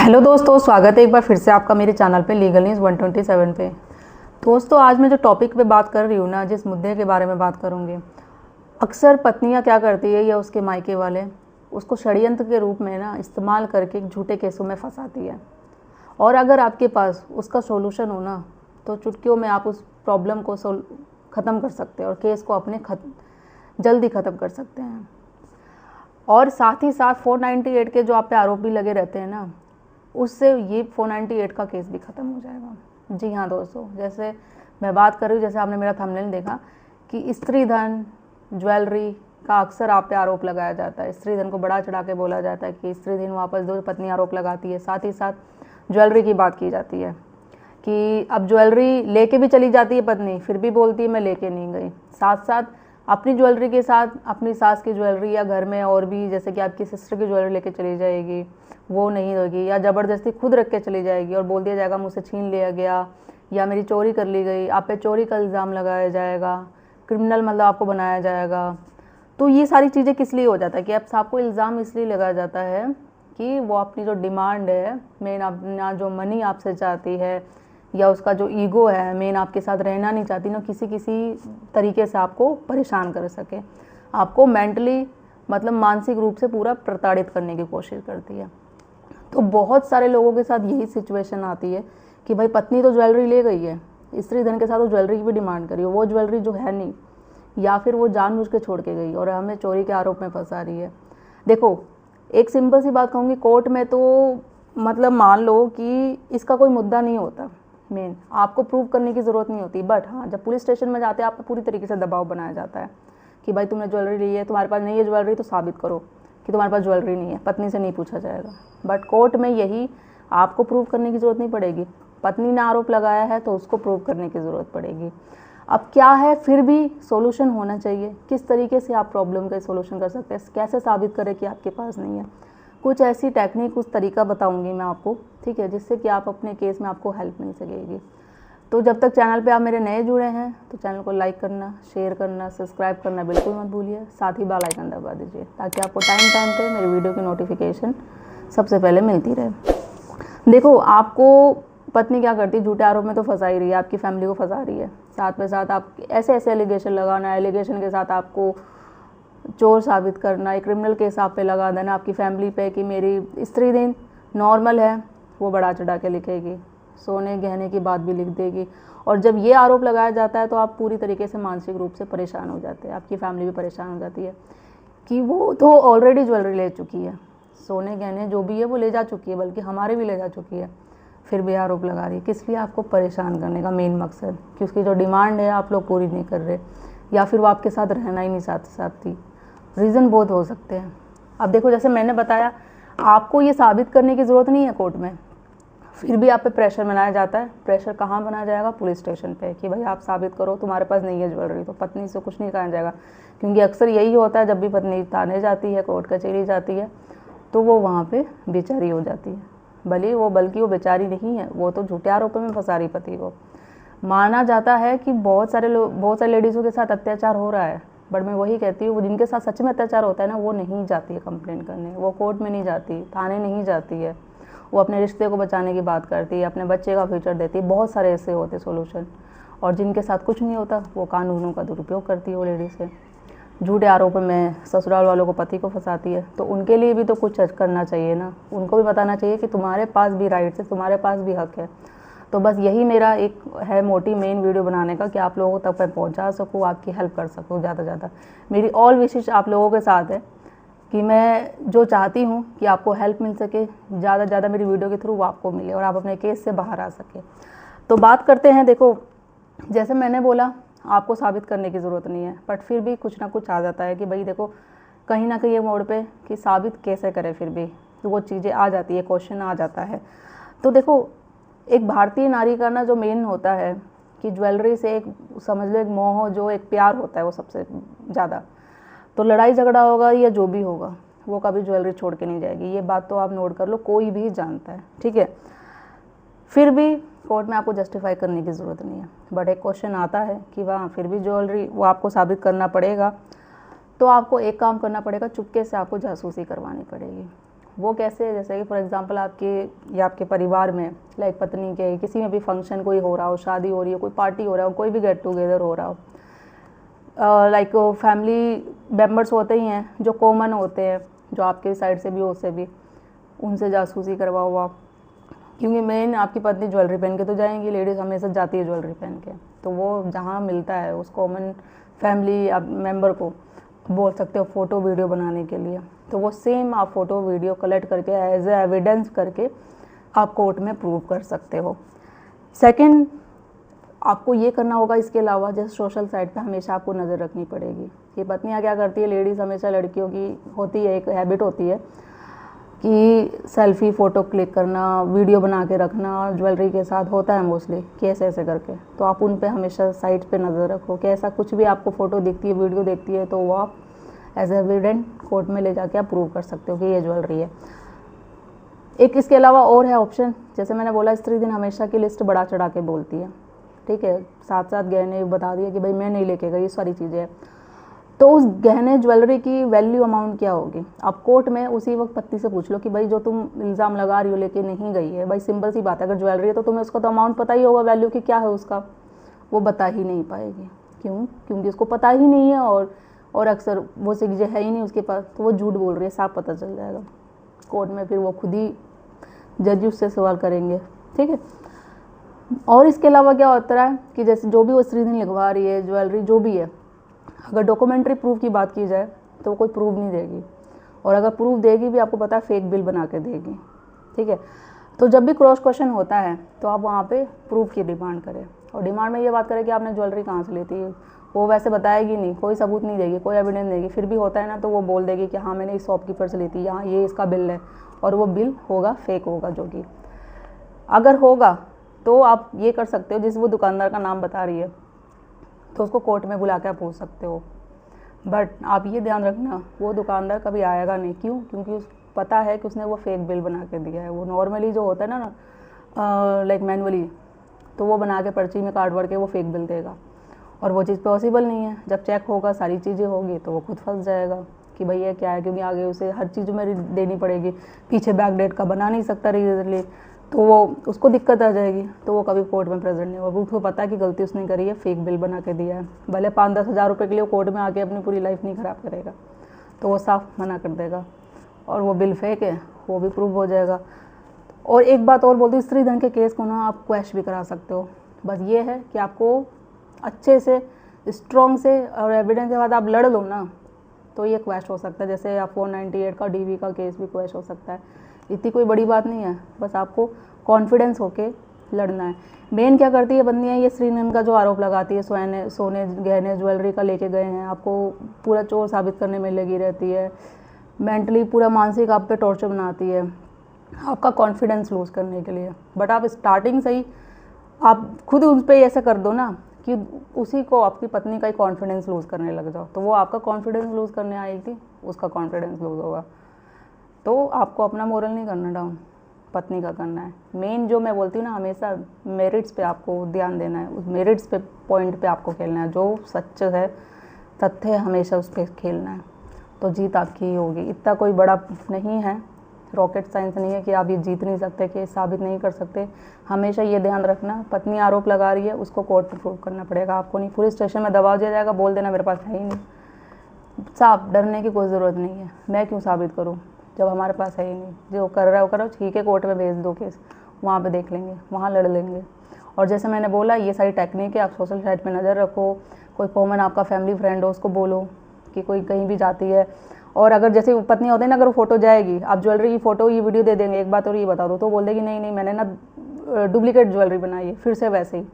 Hello दोस्तों, स्वागत है एक बार फिर से आपका मेरे चैनल पे लीगल न्यूज़ 127 पे। दोस्तों, आज मैं जो टॉपिक पे बात कर रही हूँ ना, जिस मुद्दे के बारे में बात करूँगी, अक्सर पत्नियाँ क्या करती है या उसके मायके वाले उसको षड्यंत्र के रूप में ना इस्तेमाल करके झूठे केसों में फंसाती है। और अगर आपके पास उसका सोल्यूशन हो ना, तो चुटकियों में आप उस प्रॉब्लम को ख़त्म कर सकते हैं और केस को अपने जल्दी ख़त्म कर सकते हैं। और साथ ही साथ 498 के जो आप पे आरोप भी लगे रहते हैं ना, उससे ये 498 का केस भी ख़त्म हो जाएगा। जी हाँ दोस्तों, जैसे मैं बात कर रही हूँ, जैसे आपने मेरा थंबनेल देखा कि स्त्री धन, ज्वेलरी का अक्सर आप पे आरोप लगाया जाता है। स्त्री धन को बढ़ा चढ़ा के बोला जाता है कि स्त्री धन वापस दो, पत्नी आरोप लगाती है। साथ ही साथ ज्वेलरी की बात की जाती है कि अब ज्वेलरी लेके भी चली जाती है पत्नी, फिर भी बोलती है मैं लेके नहीं गई। साथ साथ अपनी ज्वेलरी के साथ अपनी सास की ज्वेलरी या घर में और भी, जैसे कि आपकी सिस्टर की ज्वेलरी लेके चली जाएगी, वो नहीं होगी, या ज़बरदस्ती खुद रख के चली जाएगी और बोल दिया जाएगा मुझसे छीन लिया गया या मेरी चोरी कर ली गई, आप पे चोरी का इल्ज़ाम लगाया जाएगा, क्रिमिनल मतलब आपको बनाया जाएगा। तो ये सारी चीज़ें किस लिए हो जाता है कि अब आपको इल्ज़ाम इसलिए लगाया जाता है कि वो अपनी जो डिमांड है, मेन अपना जो मनी आपसे चाहती है या उसका जो ईगो है, मेन आपके साथ रहना नहीं चाहती ना, किसी तरीके से आपको परेशान कर सके, आपको मेंटली मतलब मानसिक रूप से पूरा प्रताड़ित करने की कोशिश करती है। तो बहुत सारे लोगों के साथ यही सिचुएशन आती है कि भाई पत्नी तो ज्वेलरी ले गई है, स्त्री धन के साथ वो ज्वेलरी की भी डिमांड करी है, वो ज्वेलरी जो है नहीं, या फिर वो जानबूझ के छोड़ के गई और हमें चोरी के आरोप में फंसा रही है। देखो, एक सिंपल सी बात कहूँगी, कोर्ट में तो मतलब मान लो कि इसका कोई मुद्दा नहीं होता, मेन आपको प्रूव करने की ज़रूरत नहीं होती। बट हाँ, जब पुलिस स्टेशन में जाते हैं आप पर पूरी तरीके से दबाव बनाया जाता है कि भाई तुमने ज्वेलरी ली है, तुम्हारे पास नहीं है ज्वेलरी तो साबित करो कि तुम्हारे पास ज्वेलरी नहीं है। पत्नी से नहीं पूछा जाएगा, बट कोर्ट में यही आपको प्रूव करने की ज़रूरत नहीं पड़ेगी। पत्नी ने आरोप लगाया है तो उसको प्रूव करने की ज़रूरत पड़ेगी। अब क्या है, फिर भी सोल्यूशन होना चाहिए। किस तरीके से आप प्रॉब्लम का सोल्यूशन कर सकते हैं, कैसे साबित करें कि आपके पास नहीं है। कुछ ऐसी टेक्निक, कुछ तरीका बताऊंगी मैं आपको, ठीक है, जिससे कि आप अपने केस में आपको हेल्प मिल सकेगी। तो जब तक चैनल पे आप मेरे नए जुड़े हैं तो चैनल को लाइक करना, शेयर करना, सब्सक्राइब करना बिल्कुल मत भूलिए। साथ ही बेल आइकन दबा दीजिए ताकि आपको टाइम टाइम पे मेरे वीडियो की नोटिफिकेशन सबसे पहले मिलती रहे। देखो, आपको पत्नी क्या करती है, झूठे आरोप में तो फंसा ही रही है, आपकी फैमिली को फंसा रही है। साथ में साथ आप ऐसे ऐसे एलिगेशन लगाना, एलिगेशन के साथ आपको चोर साबित करना, एक क्रिमिनल केस आप पे लगा देना आपकी फैमिली पे कि मेरी स्त्री दिन नॉर्मल है, वो बढ़ा चढ़ा के लिखेगी, सोने गहने की बात भी लिख देगी। और जब ये आरोप लगाया जाता है तो आप पूरी तरीके से मानसिक रूप से परेशान हो जाते हैं, आपकी फैमिली भी परेशान हो जाती है कि वो तो ऑलरेडी ज्वेलरी ले चुकी है, सोने गहने जो भी है वो ले जा चुकी है, बल्कि हमारे भी ले जा चुकी है, फिर भी आरोप लगा रही है। किस लिए? आपको परेशान करने का मेन मकसद कि उसकी जो डिमांड है आप लोग पूरी नहीं कर रहे, या फिर वो आपके साथ रहना ही नहीं चाहती। रीज़न बहुत हो सकते हैं। अब देखो, जैसे मैंने बताया, आपको ये साबित करने की ज़रूरत नहीं है कोर्ट में, फिर भी आप पे प्रेशर बनाया जाता है। प्रेशर कहाँ बनाया जाएगा? पुलिस स्टेशन पे, कि भाई आप साबित करो तुम्हारे पास नहीं है ज्वेलरी। तो पत्नी से कुछ नहीं कहा जाएगा, क्योंकि अक्सर यही होता है, जब भी पत्नी थाने जाती है, कोर्ट कचहरी जाती है, तो वो वहाँ पे बेचारी हो जाती है। बल्कि वो बेचारी नहीं है, वो तो झूठे आरोपों में फंसा रही पति को। माना जाता है कि बहुत सारे लेडीज़ों के साथ अत्याचार हो रहा है, बट मैं वही कहती हूँ, वो जिनके साथ सच में अत्याचार होता है ना, वो नहीं जाती है कंप्लेन करने, वो कोर्ट में नहीं जाती, थाने नहीं जाती है, वो अपने रिश्ते को बचाने की बात करती है, अपने बच्चे का फ्यूचर देती है। बहुत सारे ऐसे होते सोल्यूशन। और जिनके साथ कुछ नहीं होता, वो कानूनों का दुरुपयोग करती है वो लेडी से, झूठे आरोप में ससुराल वालों को, पति को फंसाती है। तो उनके लिए भी तो कुछ करना चाहिए ना, उनको भी बताना चाहिए कि तुम्हारे पास भी राइट्स है, तुम्हारे पास भी हक है। तो बस यही मेरा एक है मोटिव मेन वीडियो बनाने का, कि आप लोगों तक मैं पहुंचा सकूं, आपकी हेल्प कर सकूं ज़्यादा से ज़्यादा। मेरी ऑल विशेष आप लोगों के साथ है कि मैं जो चाहती हूं कि आपको हेल्प मिल सके, ज़्यादा से ज़्यादा मेरी वीडियो के थ्रू वो आपको मिले और आप अपने केस से बाहर आ सके। तो बात करते हैं। देखो, जैसे मैंने बोला, आपको साबित करने की ज़रूरत नहीं है, बट फिर भी कुछ ना कुछ आ जाता है कि भाई देखो, कहीं ना कहीं ये मोड़ पे कि साबित कैसे करें, फिर भी तो वो चीज़ें आ जाती है, क्वेश्चन आ जाता है। तो देखो, एक भारतीय नारी का ना जो मेन होता है कि ज्वेलरी से एक समझ लो एक मोह, जो एक प्यार होता है वो सबसे ज़्यादा। तो लड़ाई झगड़ा होगा या जो भी होगा, वो कभी ज्वेलरी छोड़ के नहीं जाएगी। ये बात तो आप नोट कर लो, कोई भी जानता है, ठीक है। फिर भी कोर्ट में आपको जस्टिफाई करने की ज़रूरत नहीं है, बट एक क्वेश्चन आता है कि वहाँ फिर भी ज्वेलरी वो आपको साबित करना पड़ेगा। तो आपको एक काम करना पड़ेगा, चुपके से आपको जासूसी करवानी पड़ेगी। वो कैसे है, जैसे कि फॉर एग्जांपल आपके या आपके परिवार में लाइक पत्नी के किसी में भी फंक्शन कोई हो रहा हो, शादी हो रही हो, कोई पार्टी हो रहा हो, कोई भी गेट टुगेदर हो रहा हो, लाइक फैमिली मेम्बर्स होते ही हैं जो कॉमन होते हैं, जो आपके साइड से भी उससे भी, उनसे जासूसी करवा हुआ, क्योंकि मेन आपकी पत्नी ज्वेलरी पहन के तो जाएंगी, लेडीज़ हमेशा जाती है ज्वेलरी पहन के, तो वो जहाँ मिलता है उस कॉमन फैमिली मेम्बर को बोल सकते हो फ़ोटो वीडियो बनाने के लिए, तो वो सेम आप फ़ोटो वीडियो कलेक्ट करके एज ए एविडेंस करके आप कोर्ट में प्रूव कर सकते हो। सेकंड, आपको ये करना होगा इसके अलावा, जैसे सोशल साइट पे हमेशा आपको नज़र रखनी पड़ेगी। ये पत्नियाँ क्या करती है, लेडीज़ हमेशा लड़कियों की होती है, एक हैबिट होती है कि सेल्फ़ी फ़ोटो क्लिक करना, वीडियो बना के रखना, ज्वेलरी के साथ होता है मोस्टली कि ऐसे ऐसे करके, तो आप उन पे हमेशा साइट पे नज़र रखो कि ऐसा कुछ भी आपको फ़ोटो दिखती है, वीडियो देखती है, तो वो आप एज एविडेंट कोर्ट में ले जाके आप प्रूव कर सकते हो कि ये ज्वेलरी है। एक इसके अलावा और है ऑप्शन, जैसे मैंने बोला स्त्री दिन हमेशा की लिस्ट बढ़ा चढ़ा के बोलती है, ठीक है, साथ साथ गहने बता दिया कि भाई मैं नहीं लेके गई, ये सारी चीज़ें, तो उस गहने ज्वेलरी की वैल्यू अमाउंट क्या होगी, आप कोर्ट में उसी वक्त पत्नी से पूछ लो कि भाई जो तुम इल्ज़ाम लगा रही हो लेके नहीं गई है, भाई सिंपल सी बात है, अगर ज्वेलरी है तो तुम्हें उसका तो अमाउंट पता ही होगा, वैल्यू की क्या है उसका, वो बता ही नहीं पाएगी। क्यों? क्योंकि उसको पता ही नहीं है, और अक्सर वो चीज़ें है ही नहीं उसके पास, तो वो झूठ बोल रही है, साफ पता चल जाएगा कोर्ट में, फिर वो खुद ही जज उससे सवाल करेंगे, ठीक है। और इसके अलावा क्या होता है कि जैसे जो भी वो स्त्रीधन लिखवा रही है, ज्वेलरी जो भी है, अगर डॉक्यूमेंट्री प्रूफ की बात की जाए तो वो कोई प्रूफ नहीं देगी, और अगर प्रूफ देगी भी आपको पता है फेक बिल बना के देगी, ठीक है। तो जब भी क्रॉस क्वेश्चन होता है तो आप वहाँ पे प्रूफ की डिमांड करें, और डिमांड में ये बात करें कि आपने ज्वेलरी कहाँ से ली थी, वो वैसे बताएगी नहीं, कोई सबूत नहीं देगी, कोई एविडेंस देगी, फिर भी होता है ना, तो वो बोल देगी कि हाँ मैंने इस शॉपकीपर से ली थी, यहाँ ये इसका बिल है, और वो बिल होगा फेक होगा, जो कि अगर होगा तो आप ये कर सकते हो, जिस वो दुकानदार का नाम बता रही है तो उसको कोर्ट में बुला कर पूछ सकते हो, बट आप ये ध्यान रखना वो दुकानदार कभी आएगा नहीं। क्यों? क्योंकि उस पता है कि उसने वो फेक बिल बना के दिया है। वो नॉर्मली जो होता है ना लाइक मैनुअली, तो वो बना के पर्ची में काट वाट के वो फेक बिल देगा, और वो चीज़ पॉसिबल नहीं है। जब चेक होगा सारी चीज़ें होगी तो वो खुद फंस जाएगा कि भाई ये क्या है, क्योंकि आगे उसे हर चीज़ में देनी पड़ेगी, पीछे बैक डेट का बना नहीं सकता रीजनली, तो वो उसको दिक्कत आ जाएगी, तो वो कभी कोर्ट में प्रेजेंट नहीं होगा। उसको पता है कि गलती उसने करी है, फेक बिल बना के दिया है, भले 5-10 हज़ार रुपये के लिए कोर्ट में आके अपनी पूरी लाइफ नहीं ख़राब करेगा, तो वो साफ मना कर देगा, और वो बिल फेक है वो भी प्रूव हो जाएगा। और एक बात और बोलती हूँ, स्त्री धन के केस को ना आप क्वैश भी करा सकते हो, बस ये है कि आपको अच्छे से स्ट्रॉन्ग से और एविडेंस के बाद आप लड़ लो ना, तो ये क्वैश हो सकता है। जैसे आप 498 का DV का केस भी क्वैश हो सकता है, इतनी कोई बड़ी बात नहीं है, बस आपको कॉन्फिडेंस होके लड़ना है। मेन क्या करती है बंदियाँ, ये श्रीनंदन का जो आरोप लगाती है, सोने गहने ज्वेलरी का लेके गए हैं, आपको पूरा चोर साबित करने में लगी रहती है, मेंटली पूरा मानसिक आप पे टॉर्चर बनाती है आपका कॉन्फिडेंस लूज़ करने के लिए। बट आप स्टार्टिंग से ही आप खुद उस पर ऐसा कर दो ना कि उसी को आपकी पत्नी का ही कॉन्फिडेंस लूज़ करने लग जाओ, तो वो आपका कॉन्फिडेंस लूज़ करने आएगी, उसका कॉन्फिडेंस लूज़ होगा। तो आपको अपना मोरल नहीं करना डाउन, पत्नी का करना है। मेन जो मैं बोलती हूँ ना, हमेशा मेरिट्स पे आपको ध्यान देना है, उस मेरिट्स पे पॉइंट पे आपको खेलना है, जो सच है तथ्य है हमेशा उस पर खेलना है, तो जीत आपकी ही होगी। इतना कोई बड़ा नहीं है, रॉकेट साइंस नहीं है कि आप ये जीत नहीं सकते, कि साबित नहीं कर सकते। हमेशा ये ध्यान रखना, पत्नी आरोप लगा रही है, उसको कोर्ट में प्रूव करना पड़ेगा, आपको नहीं। पुलिस स्टेशन में दबा दिया जाएगा, बोल देना मेरे पास है ही नहीं, साफ डरने की कोई ज़रूरत नहीं है, मैं क्यों साबित करूँ जब हमारे पास है ही नहीं। जो कर रहा है वो करो, ठीक है, कोर्ट में भेज दो केस, वहाँ पे देख लेंगे, वहाँ लड़ लेंगे। और जैसे मैंने बोला, ये सारी टेक्निक है, आप सोशल साइट पे नज़र रखो, कोई कॉमन आपका फैमिली फ्रेंड हो उसको बोलो कि कोई कहीं भी जाती है, और अगर जैसे पत्नी होती है ना, अगर वो फोटो जाएगी, आप ज्वेलरी की फ़ोटो ये वीडियो दे देंगे, एक बात और ये बता दो, तो बोल देगी नहीं नहीं मैंने ना डुप्लीकेट ज्वेलरी बनाई है, फिर से वैसे ही।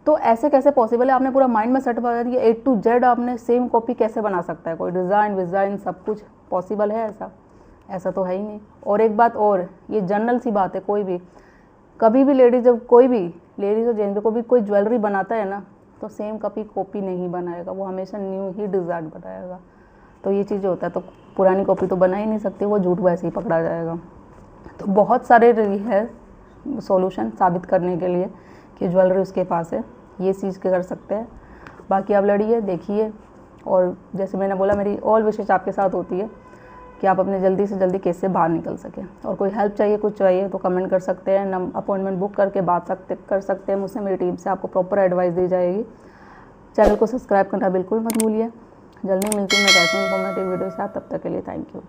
तो ऐसे कैसे पॉसिबल है? आपने पूरा माइंड में सेट बना दिया, A to Z आपने सेम कॉपी कैसे बना सकता है? कोई डिज़ाइन विज़ाइन सब कुछ पॉसिबल है ऐसा तो है ही नहीं। और एक बात और, ये जनरल सी बात है, कोई भी कभी भी लेडीज़, जब कोई भी लेडीज़ और जेंट्स को भी कोई ज्वेलरी बनाता है ना, तो सेम कॉपी नहीं बनाएगा, वो हमेशा न्यू ही डिज़ाइन बनाएगा। तो ये चीज़ होता है, तो पुरानी कॉपी तो बना ही नहीं सकती, वो झूठ वैसे ही पकड़ा जाएगा। तो बहुत सारे है सॉल्यूशन साबित करने के लिए कि ज्वेलरी उसके पास है, ये चीज़ कर सकते हैं। बाकी आप लड़िए, देखिए, और जैसे मैंने बोला, मेरी ऑल विशेष आपके साथ होती है कि आप अपने जल्दी से जल्दी केस से बाहर निकल सकें। और कोई हेल्प चाहिए, कुछ चाहिए तो कमेंट कर सकते हैं, अपॉइंटमेंट बुक करके बात कर सकते हैं मुझसे, मेरी टीम से आपको प्रॉपर एडवाइस दी जाएगी। चैनल को सब्सक्राइब करना बिल्कुल मत भूलिए। जल्दी मिलती हूँ मैं ऐसे इंफॉर्मेटिव वीडियो के साथ, तब तक के लिए थैंक यू।